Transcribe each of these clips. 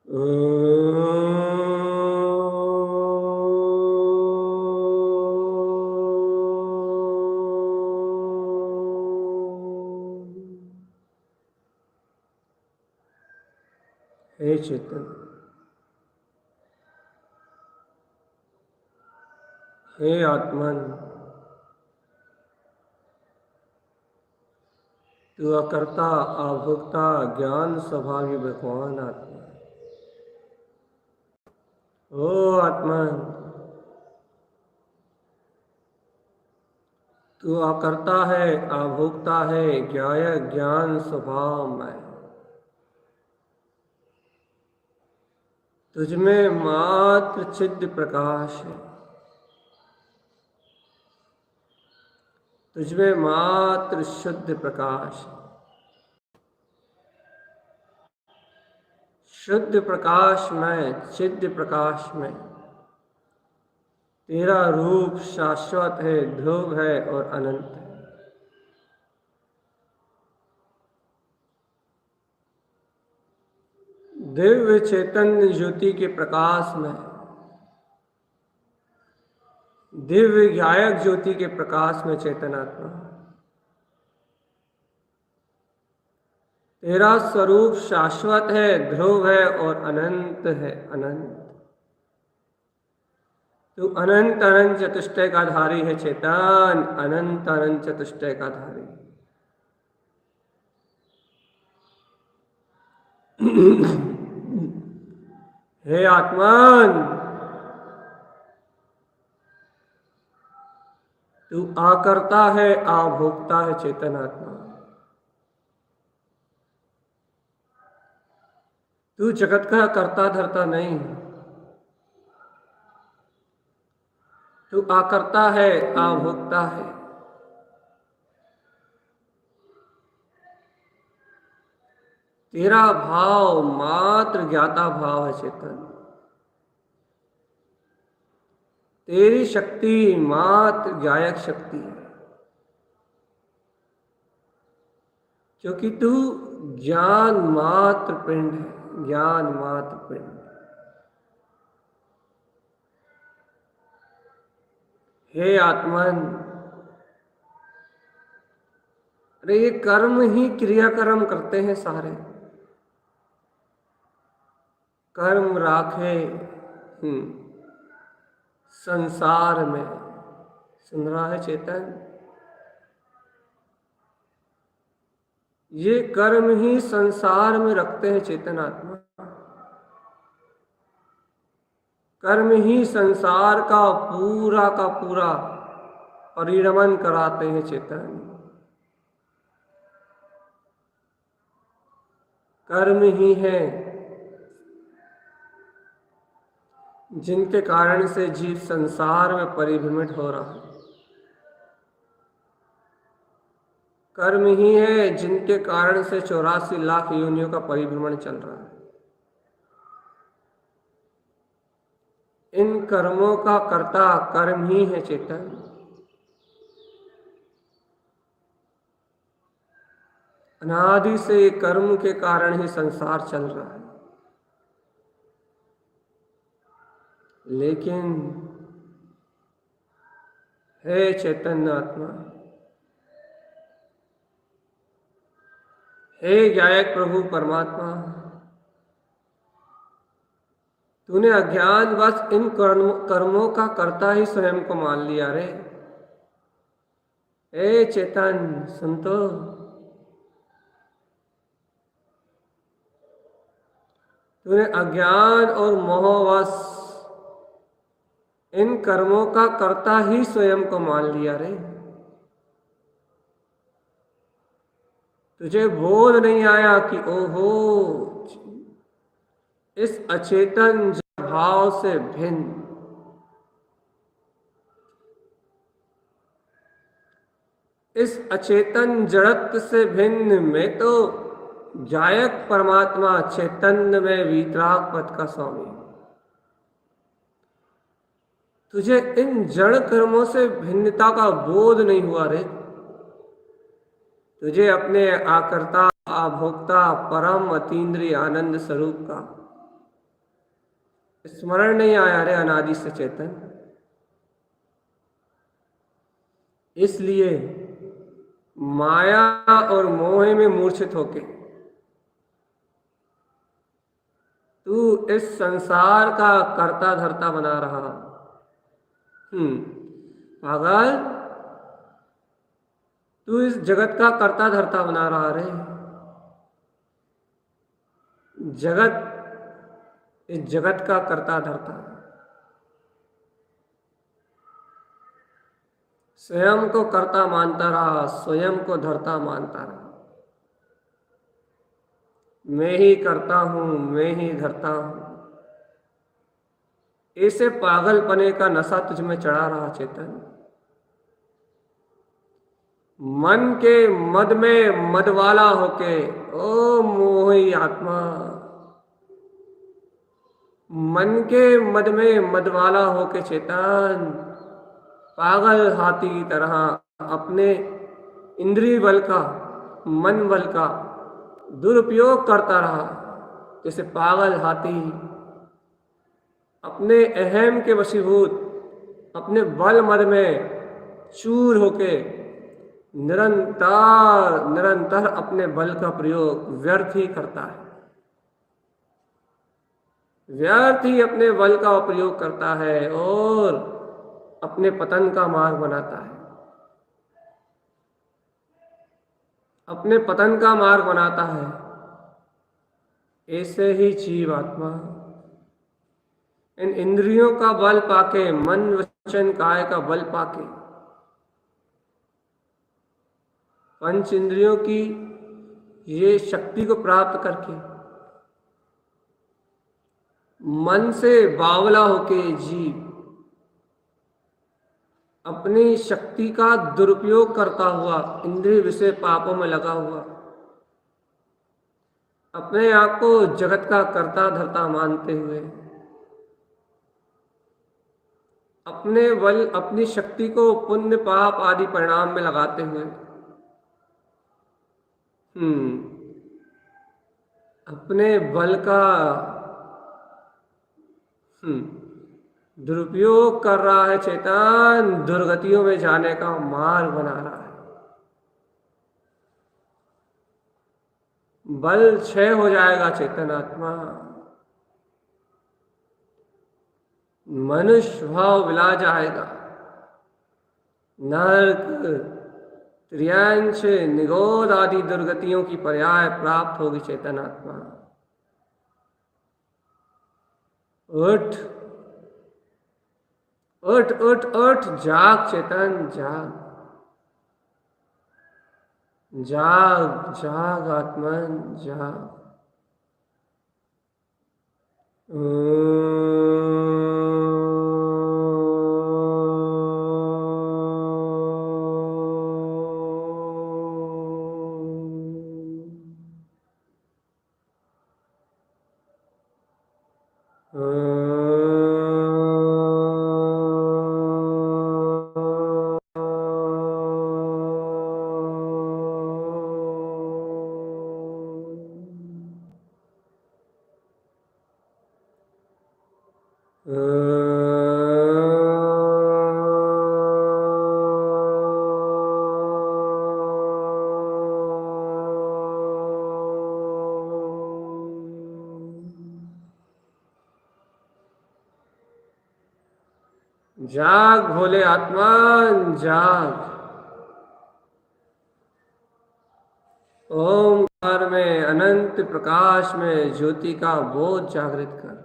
Uh... हे चेतन, हे आत्मन, तू अकर्ता अभोक्ता ज्ञान स्वभावी भगवान आत्मा। ओ आत्मन, तू अकर्ता है, अभोक्ता है, ज्ञान स्वभाव में। तुझमें मात्र चिद्ध प्रकाश है, तुझमें मात्र शुद्ध प्रकाश है। शुद्ध प्रकाश में, चिद्ध प्रकाश में तेरा रूप शाश्वत है, ध्रुव है और अनंत है। दिव्य चैतन्य ज्योति के प्रकाश में, दिव्य गायक ज्योति के प्रकाश में चेतन आत्मा, तेरा स्वरूप शाश्वत है, ध्रुव है और अनंत है। अनंत, तू अनंत अनंत चतुष्टय का धारी है चेतन, अनंत अनंत चतुष्टय का धारी। हे आत्मन, तू आकर्ता है, अभोक्ता है चेतन आत्मा। तू जगत का कर्ता धर्ता नहीं, तू आकर्ता है, अभोक्ता है। तेरा भाव मात्र ज्ञाता भाव है चेतन, तेरी शक्ति मात्र गायक शक्ति है, क्योंकि तू ज्ञान मात्र पिंड है, ज्ञान मात्र पिंड। हे आत्मन, अरे ये कर्म ही क्रियाकर्म करते हैं सारे। कर्म राखे संसार में, सुन रहा है चेतन? ये कर्म ही संसार में रखते हैं चेतन आत्मा। कर्म ही संसार का पूरा परिणमन कराते हैं चेतन। कर्म ही है जिनके कारण से जीव संसार में परिभ्रमित हो रहा है। कर्म ही है जिनके कारण से 84 लाख योनियों का परिभ्रमण चल रहा है। इन कर्मों का कर्ता कर्म ही है चेतन। अनादि से कर्म के कारण ही संसार चल रहा है। लेकिन हे चैतन्य आत्मा, हे गायक प्रभु परमात्मा, तूने अज्ञानवश इन कर्मों का कर्ता ही स्वयं को मान लिया रे। हे चेतन, सुन तो, तूने अज्ञान और मोहवश इन कर्मों का कर्ता ही स्वयं को मान लिया रे। तुझे बोध नहीं आया कि ओहो, इस अचेतन भाव से भिन्न, इस अचेतन जड़त्व से भिन्न में तो गायक परमात्मा चैतन्य में वीतराग पद का स्वामी। तुझे इन जड़ कर्मों से भिन्नता का बोध नहीं हुआ रे। तुझे अपने आकर्ता अभोक्ता परम अतीन्द्रिय आनंद स्वरूप का स्मरण नहीं आया रे अनादि से चेतन। इसलिए माया और मोह में मूर्छित होके तू इस संसार का कर्ता धर्ता बना रहा। पागल, तू इस जगत का कर्ता धर्ता बना रहा रे। जगत, इस जगत का कर्ता धर्ता, स्वयं को कर्ता मानता रहा, स्वयं को धर्ता मानता रहा। मैं ही करता हूं, मैं ही धरता हूं। ऐसे पागलपने का नशा तुझ में चढ़ा रहा चेतन। मन के मद में मदवाला होके, ओ मोही आत्मा, मन के मद में मदवाला होके चेतन पागल हाथी की तरह अपने इंद्रिय बल का, मन बल का दुरुपयोग करता रहा। जैसे पागल हाथी अपने अहम के वशीभूत, अपने बल मद में चूर होके निरंतर निरंतर अपने बल का प्रयोग व्यर्थ ही करता है, व्यर्थ ही अपने बल का प्रयोग करता है और अपने पतन का मार्ग बनाता है, अपने पतन का मार्ग बनाता है। ऐसे ही जीव आत्मा इन इंद्रियों का बल पाके, मन वचन काय का बल पाके, पंच इंद्रियों की ये शक्ति को प्राप्त करके मन से बावला होके जीव अपनी शक्ति का दुरुपयोग करता हुआ, इंद्रिय विषय पापों में लगा हुआ, अपने आप को जगत का कर्ता धर्ता मानते हुए, अपने बल, अपनी शक्ति को पुण्य पाप आदि परिणाम में लगाते हुए अपने बल का दुरुपयोग कर रहा है चेतन, दुर्गतियों में जाने का मार्ग बना रहा है। बल क्षय हो जाएगा चेतन आत्मा, मनुष्य भाव विला जाएगा, नरक त्रियांश निगोद आदि दुर्गतियों की पर्याय प्राप्त होगी चेतन आत्मा। उठ उठ उठ उठ, जाग चेतन, जाग जाग जाग आत्मन, जाग। जाग भोले आत्मा, जाग। ओमकार में, अनंत प्रकाश में ज्योति का बोध जागृत कर,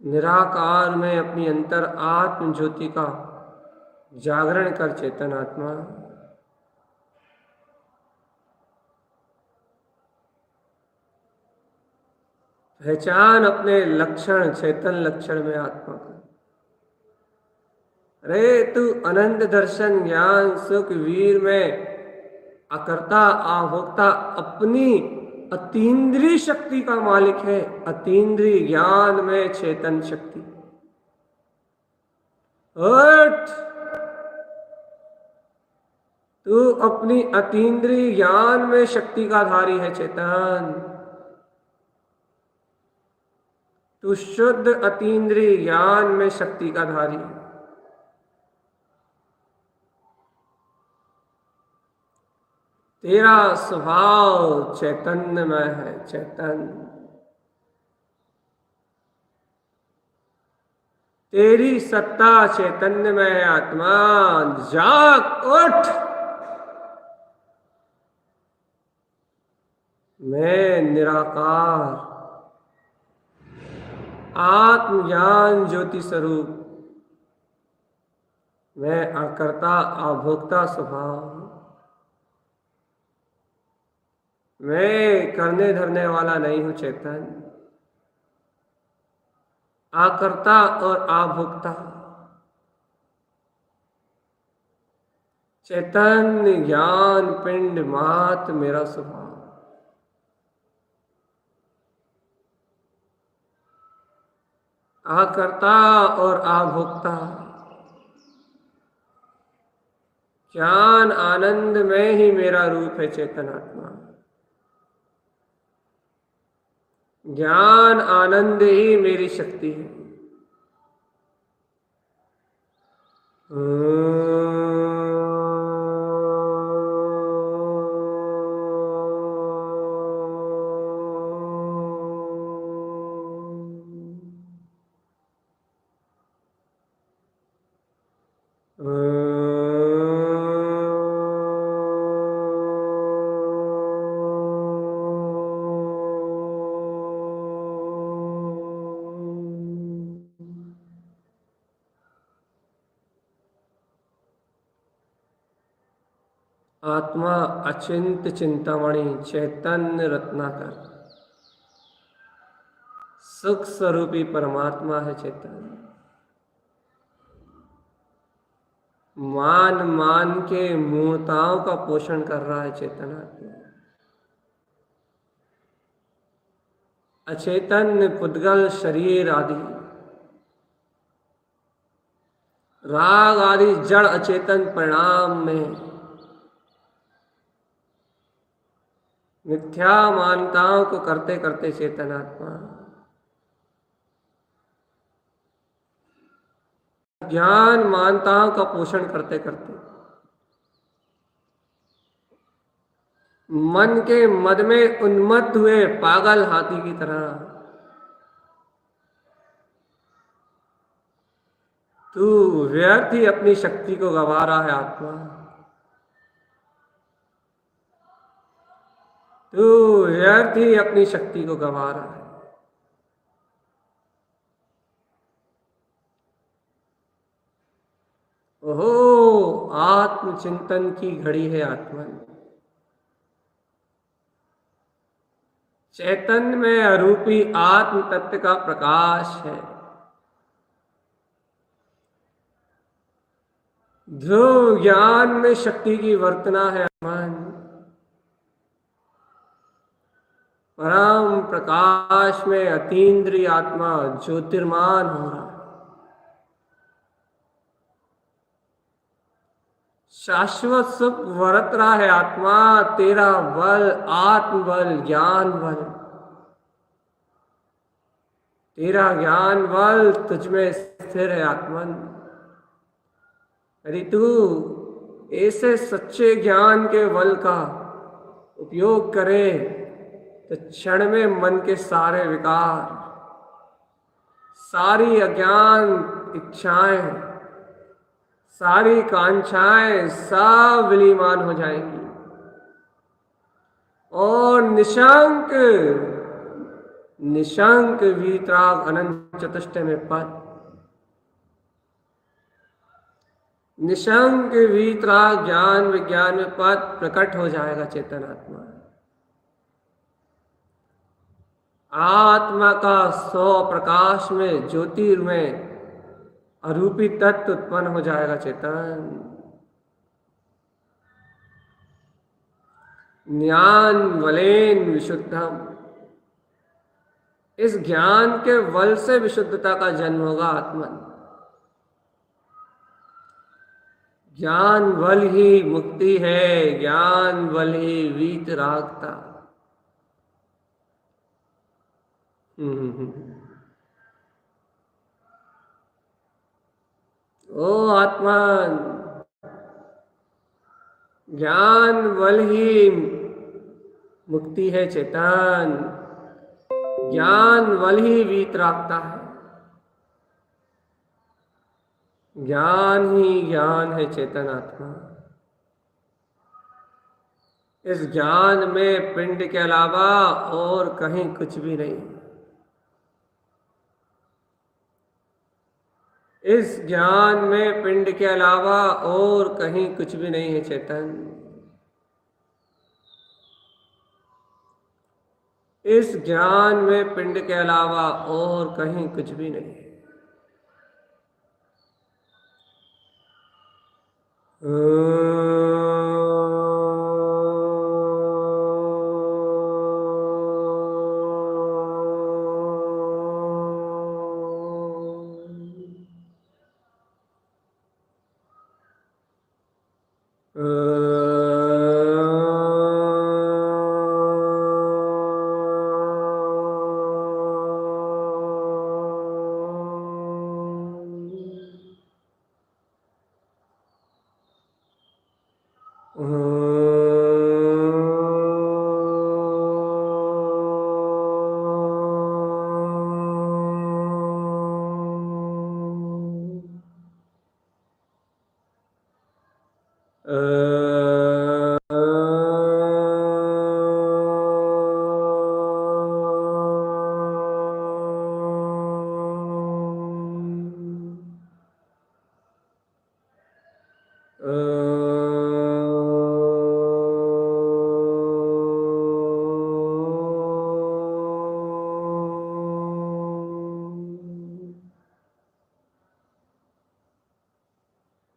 निराकार में अपनी अंतर आत्म ज्योति का जागरण कर चेतन आत्मा। पहचान अपने लक्षण, चेतन लक्षण में आत्मा का। अरे तू अनंत दर्शन ज्ञान सुख वीर में अकर्ता आभोक्ता अपनी अतीन्द्रिय शक्ति का मालिक है। अतीन्द्रिय ज्ञान में चेतन शक्ति। उठ, तू अपनी अतीन्द्रिय ज्ञान में शक्ति का धारी है चेतन। तू शुद्ध अतीन्द्रिय ज्ञान में शक्ति का धारी है। तेरा स्वभाव चैतन्यमय है, चैतन्य। तेरी सत्ता चैतन्यमय है आत्मा। जाग उठ। मैं निराकार आत्मज्ञान ज्योति स्वरूप, मैं अकर्ता अभोक्ता स्वभाव, मैं करने धरने वाला नहीं हूं चैतन्य, आकर्ता और अभोक्ता। चैतन्य ज्ञान पिंड मात्र मेरा स्वभाव। आकर्ता और अभोक्ता, ज्ञान आनंद में ही मेरा रूप है चेतन आत्मा। ज्ञान आनंद ही मेरी शक्ति है। आत्मा अचिंत चिंतामणि चैतन्य रत्नाकर सुख स्वरूपी परमात्मा है चैतन्य। मान मान के मूर्ताओं का पोषण कर रहा है चेतन आत्मा। अचेतन पुद्गल शरीर आदि राग आदि जड़ अचेतन परिणाम में मिथ्या मान्यताओं को करते करते चेतन आत्मा ज्ञान मान्यताओं का पोषण करते करते मन के मद में उन्मत्त हुए पागल हाथी की तरह तू व्यर्थ ही अपनी शक्ति को गंवा रहा है आत्मा। तू व्यर्थ ही अपनी शक्ति को गंवा रहा है। ओहो, आत्मचिंतन की घड़ी है आत्मन। चैतन्य में अरूपी आत्म तत्व का प्रकाश है। ध्रुव ज्ञान में शक्ति की वर्तना है मन। परम प्रकाश में अतीन्द्रिय आत्मा ज्योतिर्मान हो रहा है। शाश्वत सुख वरत रहा है आत्मा। तेरा बल आत्मबल ज्ञान बल, तेरा ज्ञान बल तुझमें स्थिर है आत्मन। यदि तू ऐसे सच्चे ज्ञान के बल का उपयोग करे तो क्षण में मन के सारे विकार, सारी अज्ञान इच्छाएं, सारी कांक्षाएं सब विलीमान हो जाएंगी और निशंक निशंक वीतराग अनंत चतुष्टय में पद, निशंक वीतराग ज्ञान विज्ञान में पद प्रकट हो जाएगा चेतन आत्मा। आत्मा का सौ प्रकाश में ज्योतिर्मय अरूपी तत्व उत्पन्न हो जाएगा चेतन। ज्ञान वलेन विशुद्धम, इस ज्ञान के बल से विशुद्धता का जन्म होगा आत्मन। ज्ञान बल ही मुक्ति है, ज्ञान बल ही वीतरागता। ओ आत्मन, ज्ञान बल ही मुक्ति है चेतन, ज्ञान बल ही वीतरागता है, ज्ञान ही ज्ञान है चेतन आत्मा। इस ज्ञान में पिंड के अलावा और कहीं कुछ भी नहीं। इस ज्ञान में पिंड के अलावा और कहीं कुछ भी नहीं है चेतन। इस ज्ञान में पिंड के अलावा और कहीं कुछ भी नहीं है।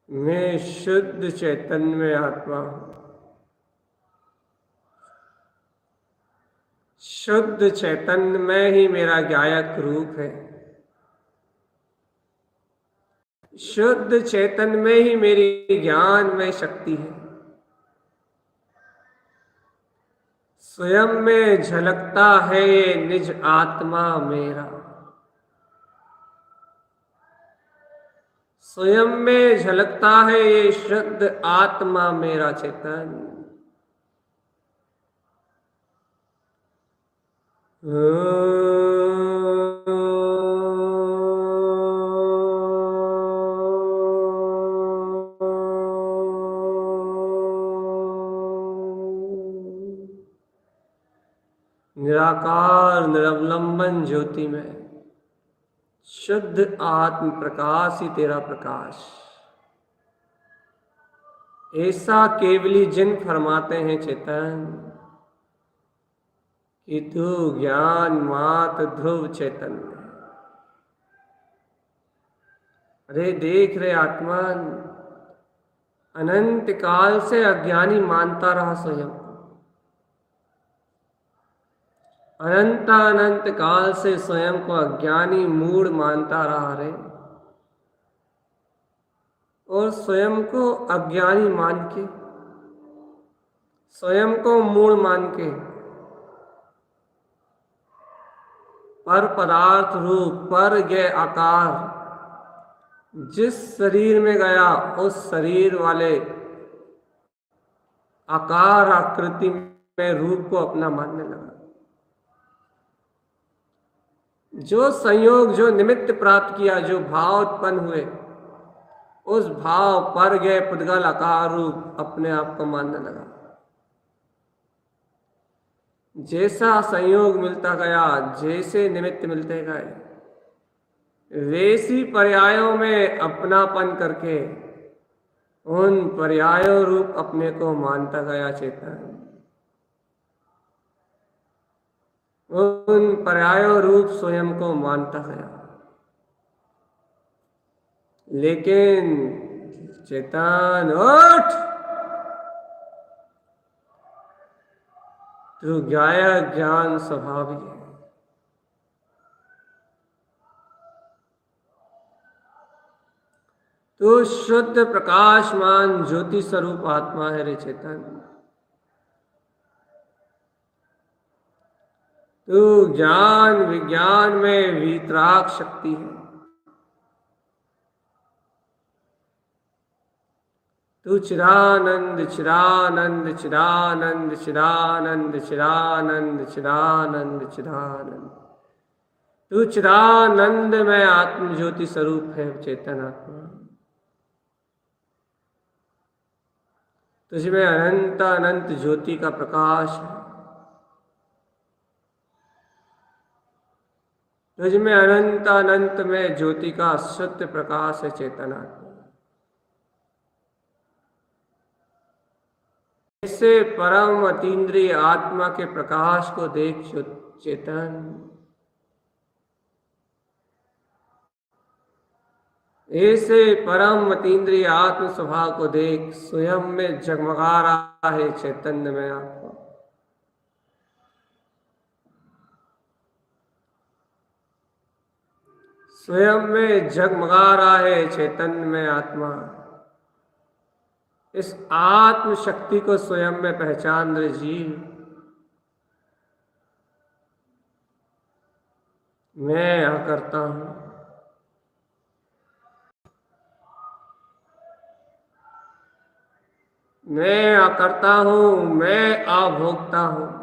मैं शुद्ध चैतन्य आत्मा हूं। शुद्ध चैतन्य में ही मेरा गायक रूप है। शुद्ध चैतन्य में ही मेरी ज्ञान में शक्ति है। स्वयं में झलकता है ये निज आत्मा मेरा। स्वयं में झलकता है ये शुद्ध आत्मा मेरा चेतन। निराकार निरवलंबन ज्योति में शुद्ध आत्म प्रकाश ही तेरा प्रकाश। ऐसा केवली जिन फरमाते हैं चेतन कि तू ज्ञान मात ध्रुव चैतन्य। अरे देख रहे आत्मन, अनंत काल से अज्ञानी मानता रहा स्वयं। अनंत अनंत काल से स्वयं को अज्ञानी मूढ़ मानता रहा रे। और स्वयं को अज्ञानी मान के, स्वयं को मूढ़ मान के पर पदार्थ रूप पर गए आकार जिस शरीर में गया उस शरीर वाले आकार आकृति में रूप को अपना मानने लगा। जो संयोग जो निमित्त प्राप्त किया, जो भाव उत्पन्न हुए, उस भाव पर गए पुद्गल आकार रूप अपने आप को मानने लगा। जैसा संयोग मिलता गया, जैसे निमित्त मिलते गए, वैसी पर्यायों में अपनापन करके उन पर्यायों रूप अपने को मानता गया चेतन। उन पर्यायों रूप स्वयं को मानता गया। लेकिन चेतन उठ, तू गायक ज्ञान स्वभावी है। तू शुद्ध प्रकाशमान ज्योति स्वरूप आत्मा है रे चेतन। तू ज्ञान विज्ञान में वीतराग शक्ति है। तू चिदानंद चिदानंद चिदानंद चिदानंद चिदानंद चिदानंद चिदानंद। तू चिदानंद में आत्म ज्योति स्वरूप है चेतन आत्मा। तुझमें अनंत अनंत ज्योति का प्रकाश है। तुझमें अनंत अनंत में ज्योति का शुद्ध प्रकाश है चेतन आत्मा। ऐसे परम अतीन्द्रिय आत्मा के प्रकाश को देख चेतन। ऐसे परम अतीन्द्रिय आत्म स्वभाव को देख स्वयं में जगमगा रहा है चैतन्य में आत्मा। स्वयं में जगमगा रहा है चैतन्य में आत्मा। इस आत्म शक्ति को स्वयं में पहचान रहे जीव। मैं अकर्ता हूं। मैं अकर्ता हूं, मैं अभोक्ता हूं।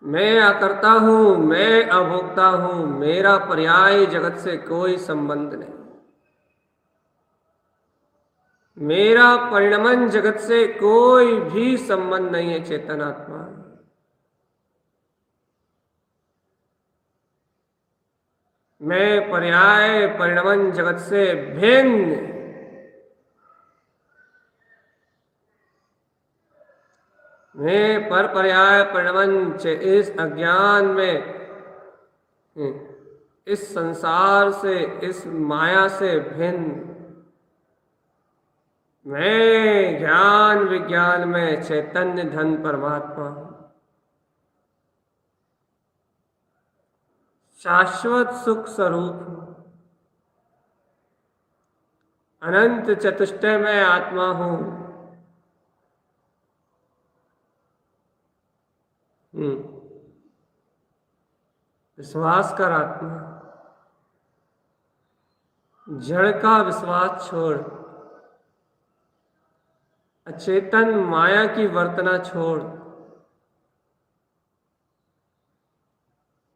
मैं अकर्ता हूं, मैं अभोक्ता हूं। मेरा पर्याय जगत से कोई संबंध नहीं। मेरा परिणमन जगत से कोई भी संबंध नहीं है चेतन आत्मा। मैं पर्याय परिणमन जगत से भिन्न। मैं पर पर्याय परिणमन इस अज्ञान में, इस संसार से, इस माया से भिन्न। मैं ज्ञान विज्ञान में चैतन्य धन परमात्मा हूं। शाश्वत सुख स्वरूप हूं। अनंत चतुष्टय में आत्मा हूं। विश्वास कर आत्मा। जड़ का विश्वास छोड़। अचेतन माया की वर्तना छोड़।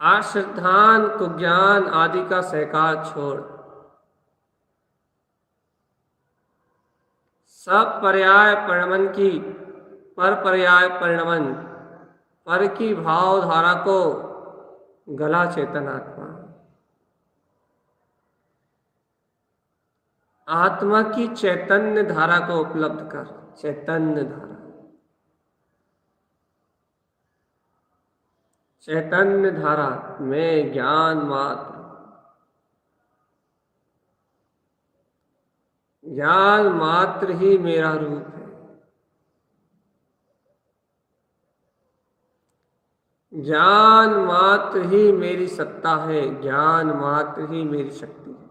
आश्रद्धान को ज्ञान आदि का सहकार छोड़। सब पर्याय परिणमन की पर पर्याय परिणमन पर की भाव धारा को गला चेतन आत्मा। आत्मा की चैतन्य धारा को उपलब्ध कर। चैतन्य धारा, चैतन्य धारा में ज्ञान मात्र। ज्ञान मात्र ही मेरा रूप है। ज्ञान मात्र ही मेरी सत्ता है। ज्ञान मात्र ही मेरी शक्ति है।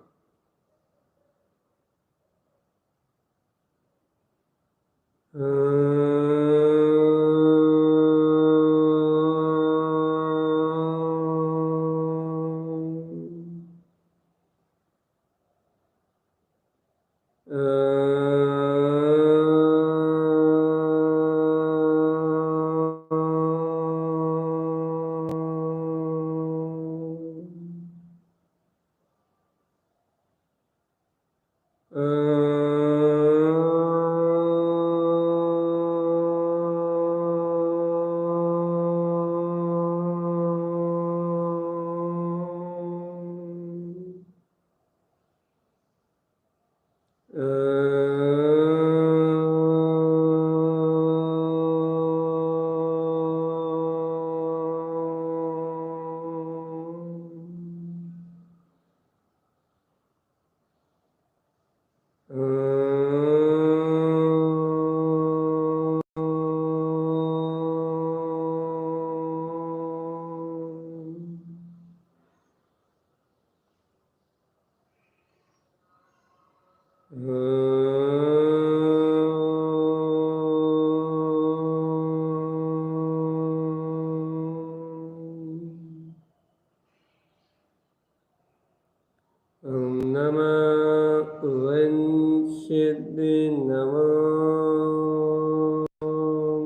सिद्धि नमो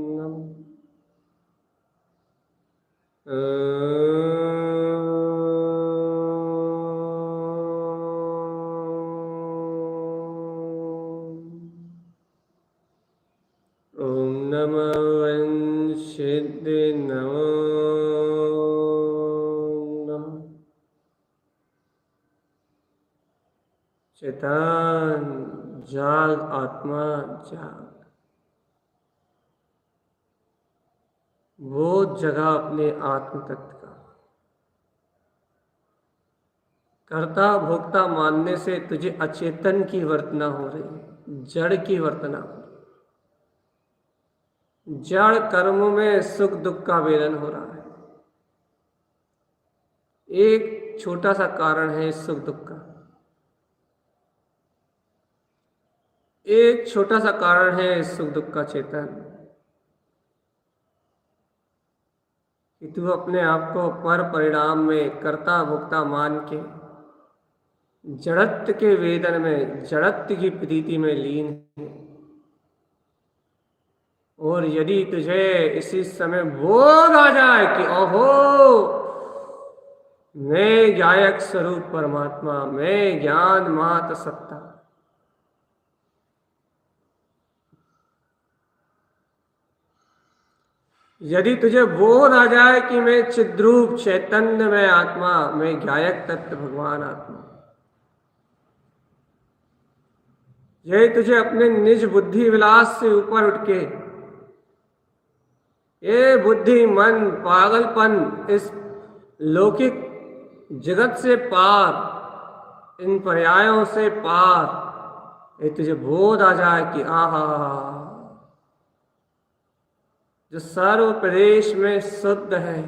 नमः। ओम नमः सिद्धि नमो नमः। चेतन जाग, आत्मा जाग। वो जगह अपने आत्म तत्व का कर्ता भोक्ता मानने से तुझे अचेतन की वर्तना हो रही है, जड़ की वर्तना हो रही है। जड़ कर्मों में सुख दुख का वेदन हो रहा है। एक छोटा सा कारण है इस सुख दुख का, एक छोटा सा कारण है इस सुख दुख का चेतन, कि तू अपने आप को पर परिणाम में कर्ता भोक्ता मान के जड़त्व के वेदन में, जड़त्व की प्रीति में लीन है। और यदि तुझे इसी समय बोध आ जाए कि ओहो, मैं गायक स्वरूप परमात्मा, मैं ज्ञान मात सत्ता, यदि तुझे बोध आ जाए कि मैं चिद्रूप चैतन्य में आत्मा, मैं गायक तत्व भगवान आत्मा, यही तुझे अपने निज बुद्धि विलास से ऊपर उठ के ये बुद्धि मन पागलपन, इस लौकिक जगत से पार, इन पर्यायों से पार, ये तुझे बोध आ जाए कि आहा, जो सर्व प्रदेश में शुद्ध है,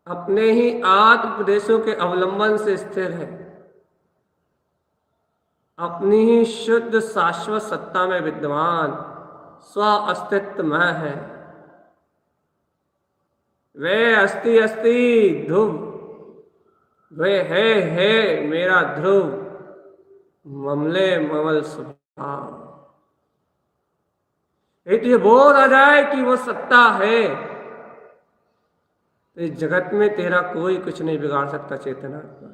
अपने ही आत्म प्रदेशों के अवलंबन से स्थिर है, अपनी ही शुद्ध शाश्वत सत्ता में विद्यमान, स्व अस्तित्व में है। वे अस्ति अस्ति ध्रुव, वे है मेरा ध्रुव, ममले ममल स्वभाव। ये तुझे बोध आ जाए कि वो सत्ता है, तो इस जगत में तेरा कोई कुछ नहीं बिगाड़ सकता चेतनात्मा।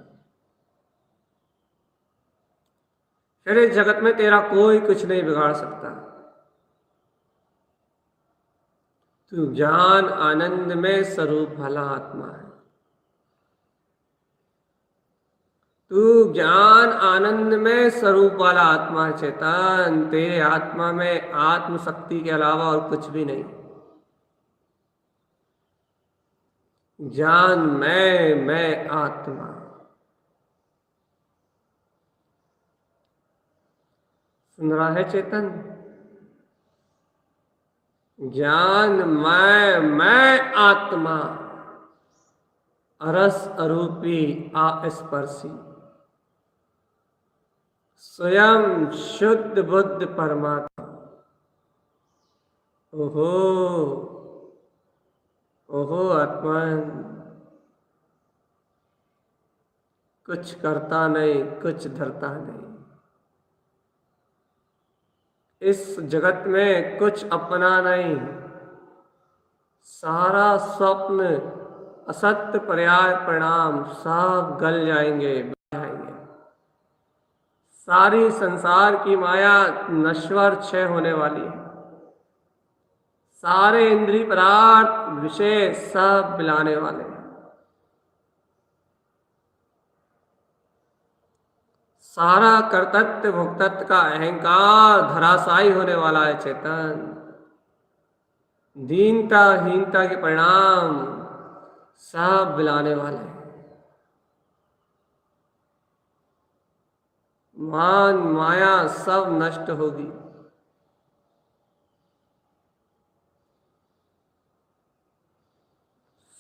फिर इस जगत में तेरा कोई कुछ नहीं बिगाड़ सकता। तू ज्ञान आनंद में स्वरूप भला आत्मा है। तू ज्ञान आनंद में स्वरूप वाला आत्मा है चेतन। तेरे आत्मा में आत्म शक्ति के अलावा और कुछ भी नहीं। ज्ञान मैं आत्मा। सुन रहा है चेतन? ज्ञान मैं आत्मा, अरस अरूपी अस्पर्शी, स्वयं शुद्ध बुद्ध परमात्मा। ओहो ओहो आत्मन, कुछ करता नहीं, कुछ धरता नहीं। इस जगत में कुछ अपना नहीं। सारा स्वप्न, असत्य पर्याय परिणाम सब गल जाएंगे, बह जाएंगे। सारी संसार की माया नश्वर क्षय होने वाली है। सारे इंद्रिय पदार्थ विषय सब मिलाने वाले हैं। सारा कर्तृत्व भोक्तत्व का अहंकार धराशायी होने वाला है चेतन। दीनता हीनता के परिणाम सब मिलाने वाले हैं। मान माया सब नष्ट होगी।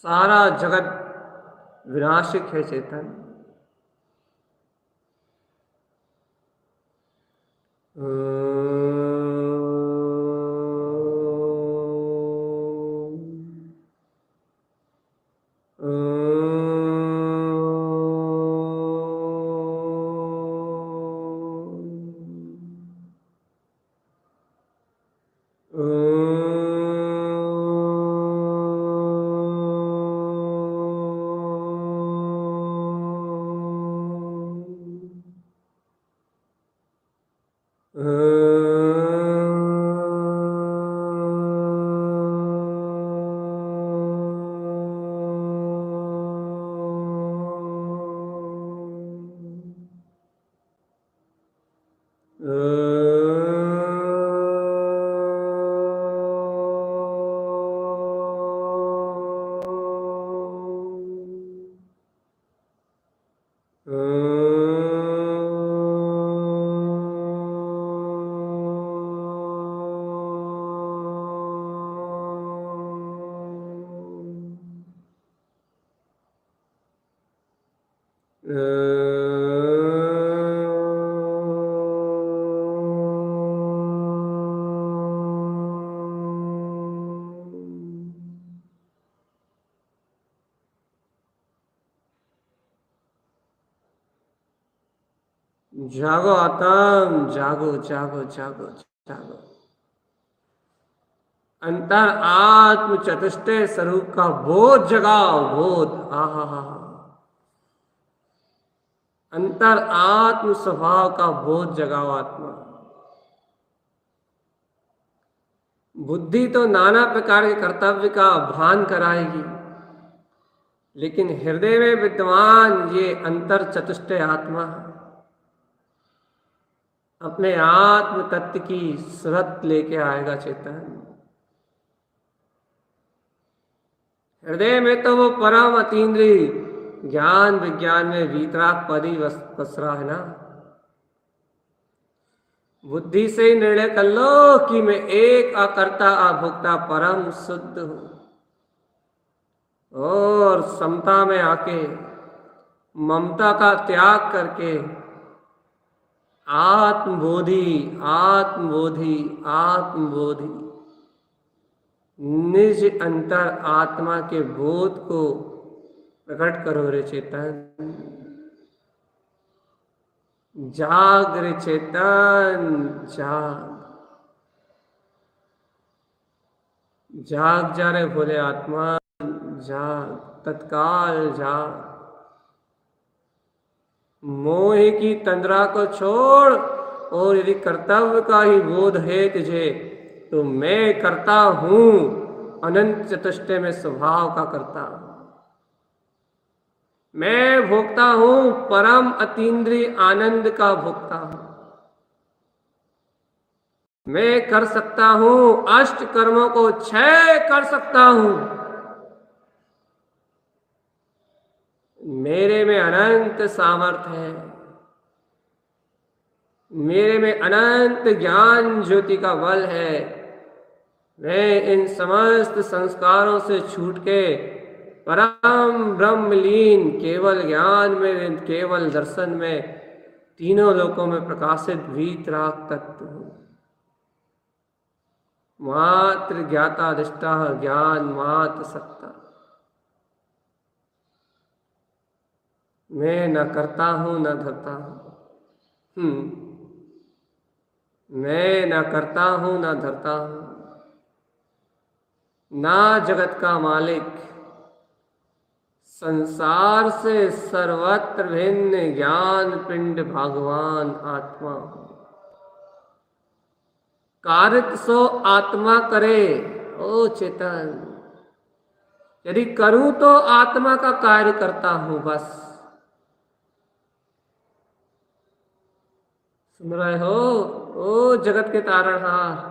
सारा जगत विनाशिक है चेतन। जागो आत्म, जागो जागो जागो जागो। अंतर आत्म चतुष्टय स्वरूप का बोध जगाओ, बोध। हा हा हा। अंतर आत्म स्वभाव का बोध जगाओ आत्मा। बुद्धि तो नाना प्रकार के कर्तव्य का भान कराएगी, लेकिन हृदय में विद्यमान ये अंतर चतुष्टय आत्मा अपने आत्म तत्व की सुरत लेके आएगा चेतन। हृदय में तो वो परम अतीन्द्रिय ज्ञान विज्ञान में वीतराग पदी वसरा है ना। बुद्धि से ही निर्णय कर लो कि मैं एक अकर्ता अभोक्ता परम शुद्ध हूं, और समता में आके ममता का त्याग करके आत्मबोधि आत्मबोधि आत्मबोधि निज अंतर आत्मा के बोध को प्रकट करो रे चेतन। जाग रे चेतन, जाग। जाग जा रे भोले आत्मा, जाग, तत्काल जाग। मोह की तंद्रा को छोड़, और यदि कर्तव्य का ही बोध है तुझे, तो मैं करता हूं अनंत चतुष्टय में स्वभाव का करता हूं। मैं भोगता हूं परम अतीन्द्रिय आनंद का भोगता हूं। मैं कर सकता हूं अष्ट कर्मों को क्षय कर सकता हूं। मेरे में अनंत सामर्थ्य है, मेरे में अनंत ज्ञान ज्योति का बल है। मैं इन समस्त संस्कारों से छूट के परम ब्रह्मलीन केवल ज्ञान में, केवल दर्शन में, तीनों लोकों में प्रकाशित वीतराग तत्व हूं। मात्र ज्ञाता दृष्टा ज्ञान मात्र सत्ता। मैं न करता हूं न धरता हूं। मैं न करता हूं न धरता हूं, ना जगत का मालिक, संसार से सर्वत्र भिन्न ज्ञान पिंड भगवान आत्मा हूं। कार्य सो आत्मा करे ओ चेतन। यदि करूं तो आत्मा का कार्य करता हूं बस। सुन रहे हो ओ जगत के तारणहार,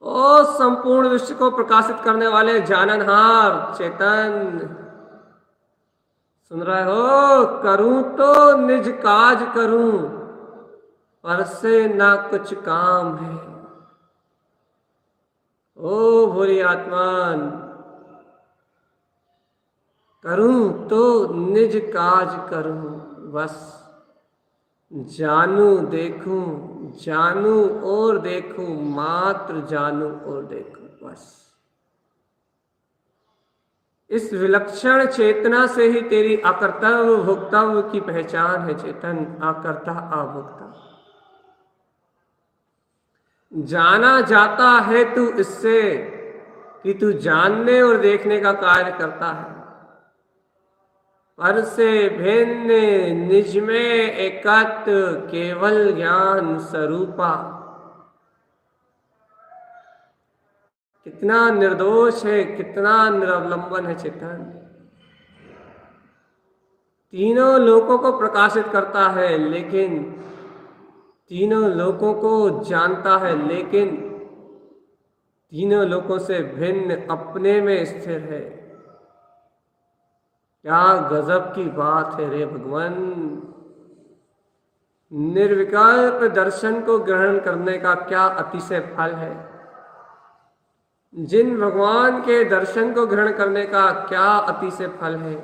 ओ संपूर्ण विश्व को प्रकाशित करने वाले जाननहार चेतन। सुन रहे हो, करूं तो निज काज करूं, पर से ना कुछ काम है। ओ भोली आत्मान, करूं तो निज काज करूं बस। जानू देखूं, जानू और देखूं, मात्र जानू और देखूं बस। इस विलक्षण चेतना से ही तेरी अकर्तव्य भोक्तव्य की पहचान है चेतन। अकर्ता अभोक्ता जाना जाता है तू इससे कि तू जानने और देखने का कार्य करता है। पर से भिन्न निज में एकत्व केवल ज्ञान स्वरूपा। कितना निर्दोष है, कितना निरवलंबन है चेतन। तीनों लोकों को प्रकाशित करता है, लेकिन तीनों लोकों को जानता है, लेकिन तीनों लोकों से भिन्न अपने में स्थिर है। क्या गजब की बात है रे भगवान। निर्विकल्प दर्शन को ग्रहण करने का क्या अतिशय फल है। जिन भगवान के दर्शन को ग्रहण करने का क्या अतिशय फल है,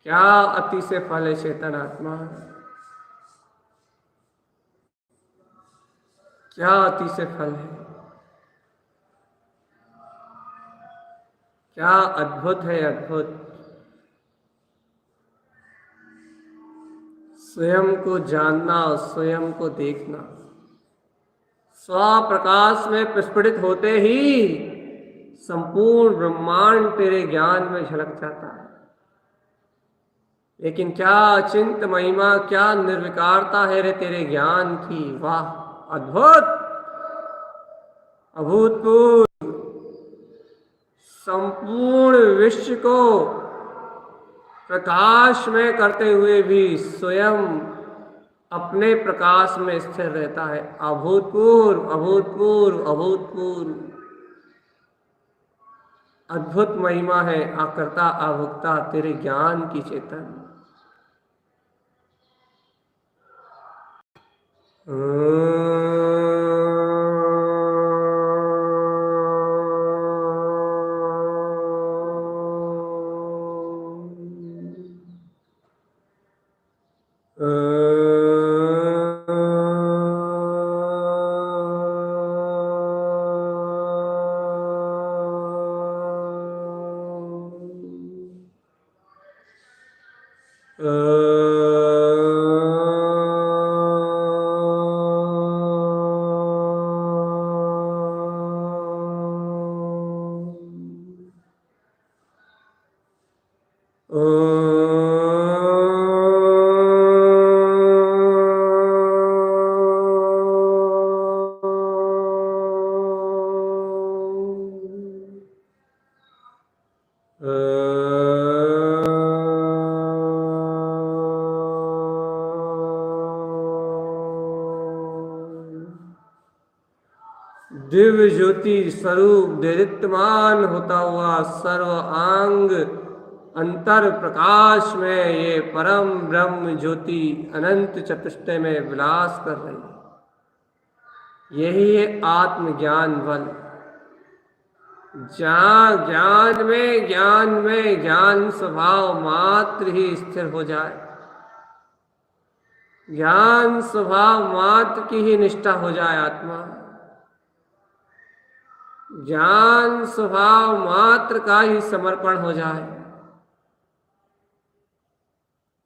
क्या अतिशय फल है चेतन आत्मा। क्या अतिशय फल है, क्या अद्भुत है, अद्भुत। स्वयं को जानना, स्वयं को देखना, स्वप्रकाश में प्रस्फुटित होते ही संपूर्ण ब्रह्मांड तेरे ज्ञान में झलक जाता है। लेकिन क्या अचिंत महिमा, क्या निर्विकारता है रे तेरे ज्ञान की। वाह, अद्भुत, अभूतपूर्व। संपूर्ण विश्व को प्रकाश में करते हुए भी स्वयं अपने प्रकाश में स्थिर रहता है। अभूतपूर्व, अभूतपूर्व, अभूतपूर्व। अद्भुत महिमा है आकर्ता अभोक्ता तेरे ज्ञान की चेतन। दिव्य ज्योति स्वरूप दीप्तमान होता हुआ सर्व अंग अंतर प्रकाश में ये परम ब्रह्म ज्योति अनंत चतुष्टय में विलास कर रही है। यही है आत्मज्ञान बल। जहाँ ज्ञान में ज्ञान स्वभाव मात्र ही स्थिर हो जाए, ज्ञान स्वभाव मात्र की ही निष्ठा हो जाए, आत्मा ज्ञान स्वभाव मात्र का ही समर्पण हो जाए,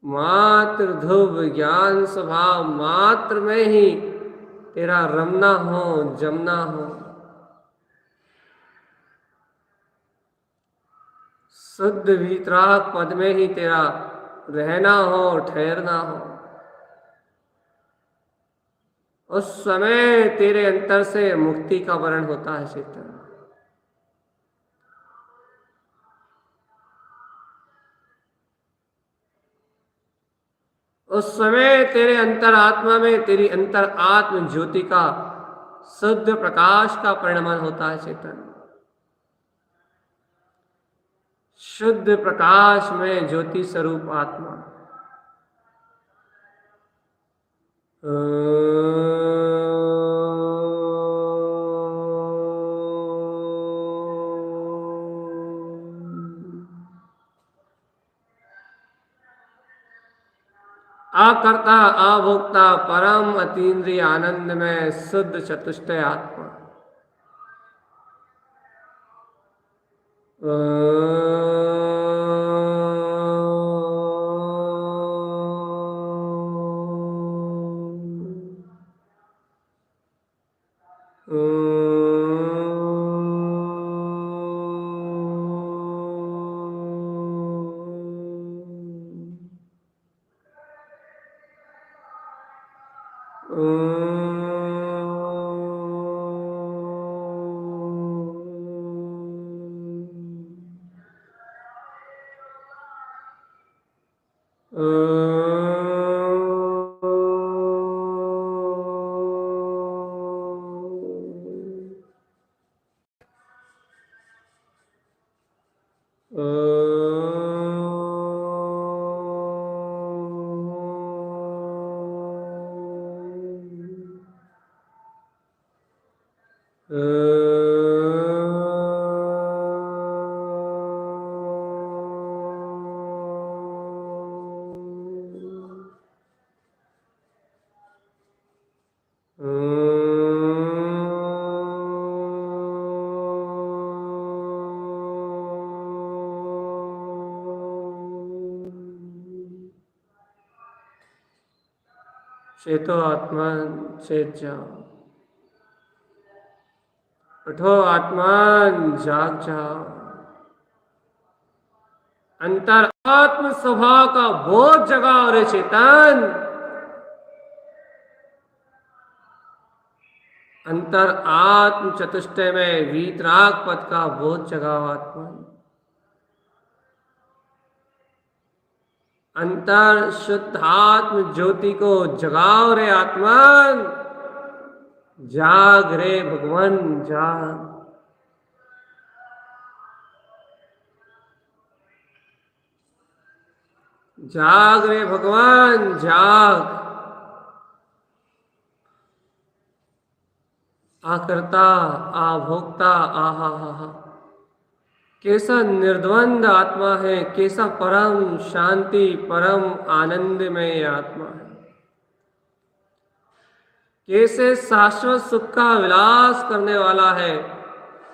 मात्र ध्रुव ज्ञान स्वभाव मात्र में ही तेरा रमना हो, जमना हो, शुद्ध वीतराग पद में ही तेरा रहना हो, ठहरना हो। उस समय तेरे अंतर से मुक्ति का वर्ण होता है चेतन। उस समय तेरे अंतर आत्मा में तेरी अंतर आत्म ज्योति का शुद्ध प्रकाश का परिणमन होता है चेतन। शुद्ध प्रकाश में ज्योति स्वरूप आत्मा। आकर्ता अभोक्ता परम अतीन्द्रिय आनंद में शुद्ध चतुष्टय आत्मा। चेतो आत्मा चेत जाओ, उठो आत्मान जाग जाओ। अंतर आत्म स्वभाव का बोध जगाओ रे चेतन। अंतर आत्म चतुष्टय में वीतराग पद का बोध जगाओ आत्मा। अंतर शुद्धात्म ज्योति को जगाओ रे आत्मन। जाग रे भगवान जाग। जाग रे भगवान जाग। आकर्ता आभोक्ता आहा हा हा, कैसा निर्द्वंद आत्मा है, कैसा परम शांति परम आनंद में आत्मा है। कैसे शाश्वत सुख का विलास करने वाला है,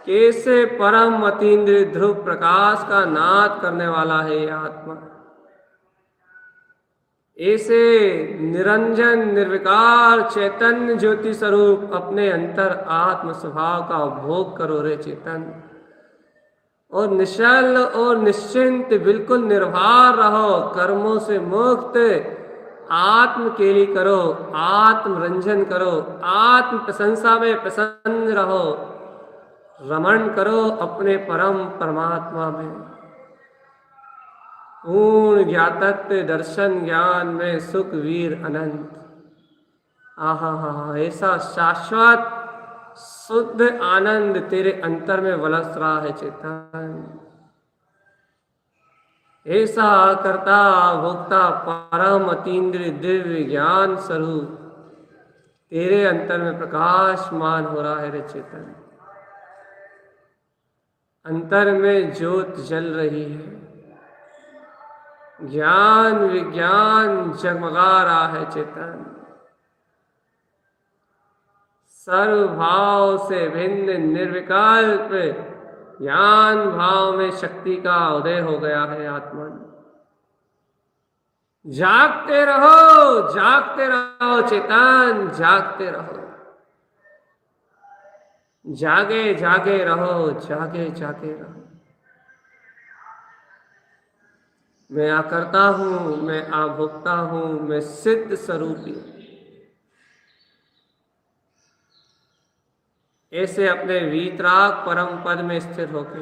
कैसे परम अतीन्द्रिय ध्रुव प्रकाश का नाद करने वाला है यह आत्मा। ऐसे निरंजन निर्विकार चैतन्य ज्योति स्वरूप अपने अंतर आत्म स्वभाव का भोग करो रे चेतन। और निश्चल और निश्चिंत बिल्कुल निर्भर रहो, कर्मों से मुक्त आत्म केली करो, आत्म रंजन करो, आत्म प्रशंसा में प्रसन्न रहो, रमण करो अपने परम परमात्मा में। पूर्ण ज्ञातत्व दर्शन ज्ञान में सुख वीर अनंत। आहा हा, ऐसा शाश्वत शुद्ध आनंद तेरे अंतर में वलस रहा है चेतन। ऐसा करता भोक्ता परम अतीन्द्रिय दिव्य ज्ञान स्वरूप तेरे अंतर में प्रकाशमान हो रहा है रे चेतन। अंतर में ज्योत जल रही है, ज्ञान विज्ञान जगमगा रहा है चेतन। सर्वभाव से भिन्न निर्विकल्प ज्ञान भाव में शक्ति का उदय हो गया है आत्मन। जागते रहो चेतन, जागते रहो। जागे जागे रहो, जागे जागे रहो। मैं आकर्ता हूं, मैं आभोक्ता हूं, मैं सिद्ध स्वरूपी। ऐसे अपने वीतराग परम पद में स्थिर होकर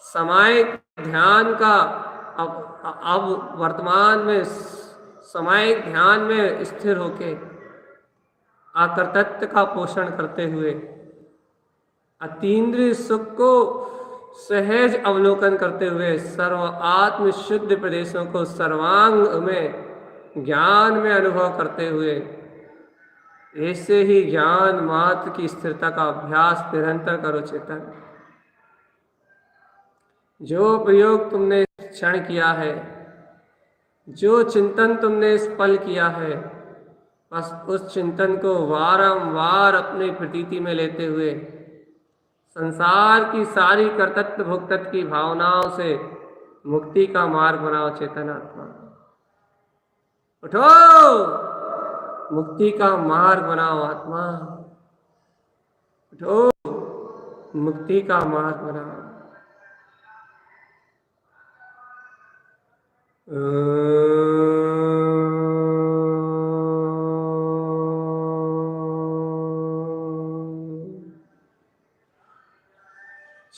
सामायिक ध्यान का अब वर्तमान में सामायिक ध्यान में स्थिर होके आकर्तत्व का पोषण करते हुए अतीन्द्रिय सुख को सहज अवलोकन करते हुए सर्व आत्म शुद्ध प्रदेशों को सर्वांग में ज्ञान में अनुभव करते हुए ऐसे ही ज्ञान मात्र की स्थिरता का अभ्यास निरंतर करो चेतन। जो प्रयोग तुमने क्षण किया है, जो चिंतन तुमने इस पल किया है, बस उस चिंतन को वारंवार अपनी प्रतीति में लेते हुए संसार की सारी कर्तृत्व भोक्तत्व की भावनाओं से मुक्ति का मार्ग बनाओ चेतन आत्मा। उठो, मुक्ति का मार्ग बनाओ आत्मा। उठो, मुक्ति का मार्ग बनाओ।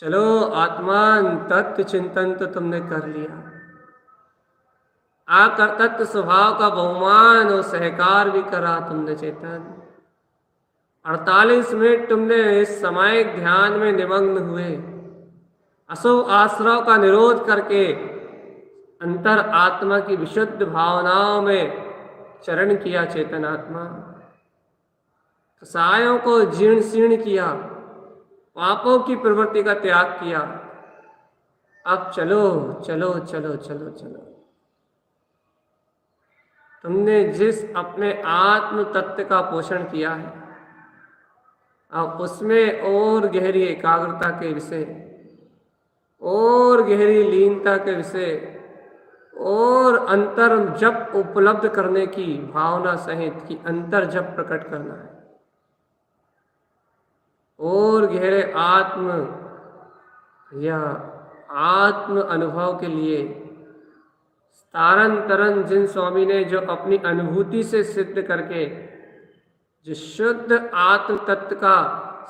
चलो आत्मान तत्व चिंतन तो तुमने कर लिया, आकर तत्व स्वभाव का बहुमान और सहकार भी करा तुमने चेतन। 48 मिनट तुमने इस सामायिक ध्यान में निमग्न हुए, अशुभ आश्रव का निरोध करके अंतर आत्मा की विशुद्ध भावनाओं में चरण किया चेतन आत्मा। कसायों को जीर्ण शीर्ण किया, पापों की प्रवृत्ति का त्याग किया। अब चलो चलो चलो चलो चलो, तुमने जिस अपने आत्म तत्व का पोषण किया है, अब उसमें और गहरी एकाग्रता के विषय, और गहरी लीनता के विषय, और अंतर जप उपलब्ध करने की भावना सहित कि अंतर जप प्रकट करना है, और गहरे आत्म या आत्म अनुभव के लिए तारन तरन जिन स्वामी ने जो अपनी अनुभूति से सिद्ध करके जो शुद्ध आत्म तत्व का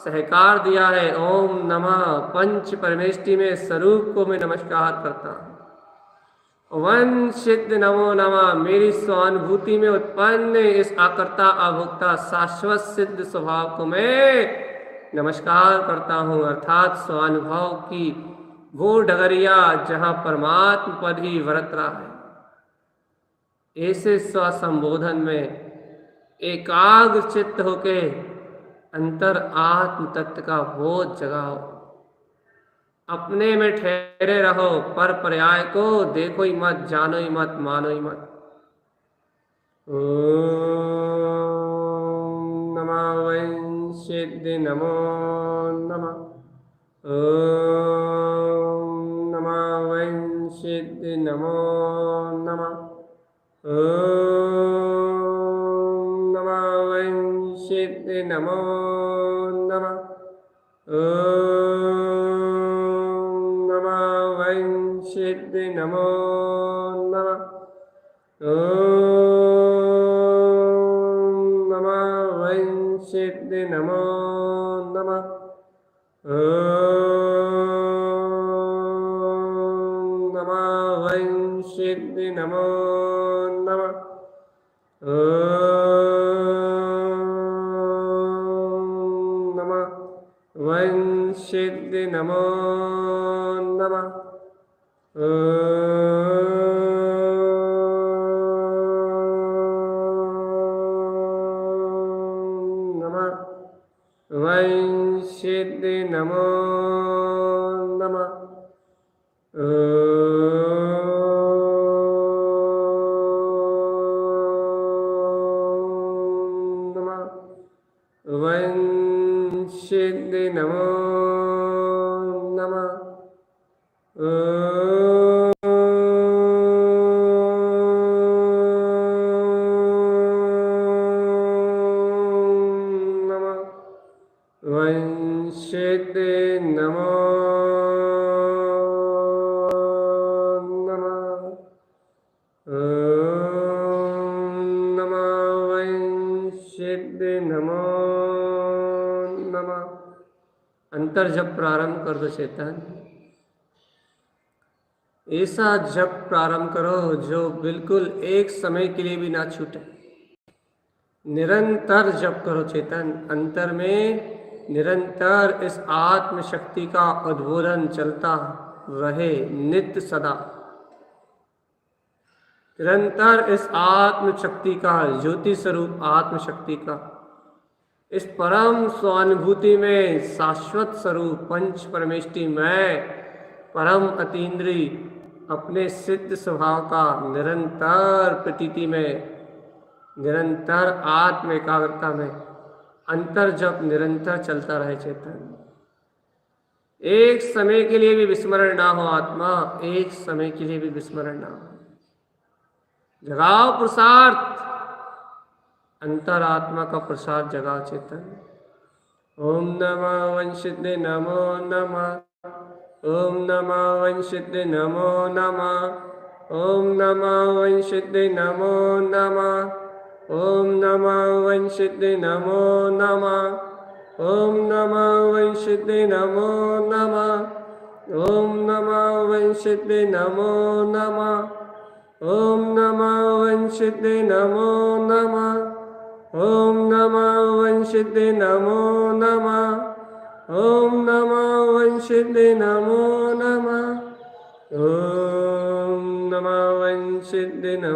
सहकार दिया है, ओम नमः पंच परमेष्टि में स्वरूप को मैं नमस्कार करता हूँ। वन सिद्ध नमो नमः, मेरी स्वानुभूति में उत्पन्न इस आकर्ता अभोक्ता शाश्वत सिद्ध स्वभाव को मैं नमस्कार करता हूँ, अर्थात स्वानुभव की वो डगरिया जहाँ परमात्म पद ही वरत रहा है। ऐसे स्वसंबोधन में एकाग्र चित्त होके अंतर आत्म तत्व का बोध जगाओ, अपने में ठहरे रहो, पर पर्याय को देखो ही मत, जानो ही मत, मानो ही मत। ओम नमः वंशिद्ध नमो नमः, ओम नमः वंशिद्ध नमो नमः, ओम नमः वंशिद्ध नमो नमः, ओम नमः वंशिद्ध नमो नमः, ओम नमः वंशिद्ध नमो नमः, ओम नमः वंशिद्ध नमो नमः, ओम नमः वंशिद्ध नमो नमः, ओम नमः वंशिद्ध नमो नमः, वंशिद्ध नमो नमः, वंशिद्ध नमो नमः, नमः वंशिद्ध नमो नमः। अंतर जप प्रारंभ कर दो चेतन, ऐसा जप प्रारंभ करो जो बिल्कुल एक समय के लिए भी ना छूटे। निरंतर जप करो चेतन, अंतर में निरंतर इस आत्म शक्ति का उद्बोधन चलता रहे नित्य सदा। निरंतर इस आत्म शक्ति का, ज्योति स्वरूप आत्म शक्ति का, इस परम स्वानुभूति में शाश्वत स्वरूप पंच परमेष्टि में परम अतीन्द्रिय अपने सिद्ध स्वभाव का निरंतर प्रतीति में, निरंतर आत्म एकाग्रता में अंतर जप निरंतर चलता रहे चेतन। एक समय के लिए भी विस्मरण ना हो आत्मा, एक समय के लिए भी विस्मरण ना हो। जगाओ पुरुषार्थ, अंतर आत्मा का प्रसाद जगाओ चेतन। ओम नमः वंशिद्ध नमो नमः, ओम नमः वंशिद्ध नमो नमः, ओम नमः वंशिद्ध नमो नमः, ओम नमः वंशिद्ध नमो नमः, ओम नमः वंशिद्ध नमो नमः, ओम नमः वंशिते नमो नमः। ओम नमः वंशिते नमो नमः। ओम नमः वंशिते नमो नमः। ओम नमः वंशिते नमो नमः। ओम नमः वंशिते नमो